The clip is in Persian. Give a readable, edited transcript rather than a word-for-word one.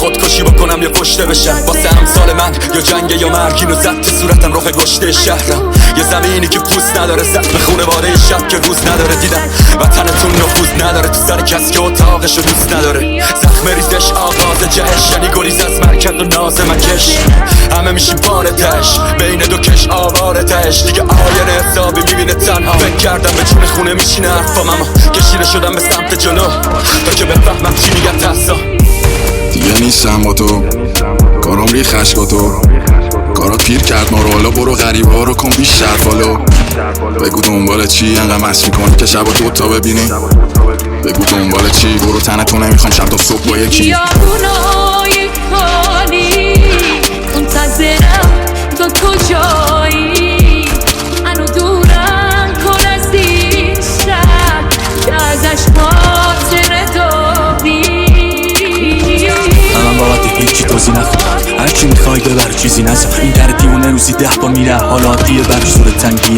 خودکشی بکنم یا کشته بشم. واسه امثال من یا جنگ یا مرگ، اینو زد تو صورتم رخ گشته شهرم. یه زمینی که پوست نداره، زخم خونواده شب که روز نداره. دیدم وطنتون نفوذ نداره تو سر کسی که اتاقشو دوست نداره. زخم ریزش آغاز جهش، یعنی گریز از مرکز و ناز مکش. همه میشیم بارتش بین دو کش آوارتش. دیگه آینه حسابی میبینه تنها. فکر کردم به چون خونه میشینه حرفام، اما کشیده شدم به سمت جلو تا که بفهمم چی میگن تحصا. دیگه نیستم با تو، کارام ری خشک با تو. کارات پیر کرد ما رو، حالا برو غریبه ها رو کن بیشتر فالو. بگو دنبال چی انقدر مست میکنی که شب دوتا ببینی. بگو دنبال چی، برو تنتو نمیخوام شب تا صبح با یکی. خیابونای خالی منتظرم تا کجایی. هنو دورم کن از این شب که ازش خاطره داری. من بابت هیچی توضیح نخوام، هرچی میخوای ببر چیزی نزم. این در دیونه روزی 10 بار میره، حالا دیه بر صورت تنگیه.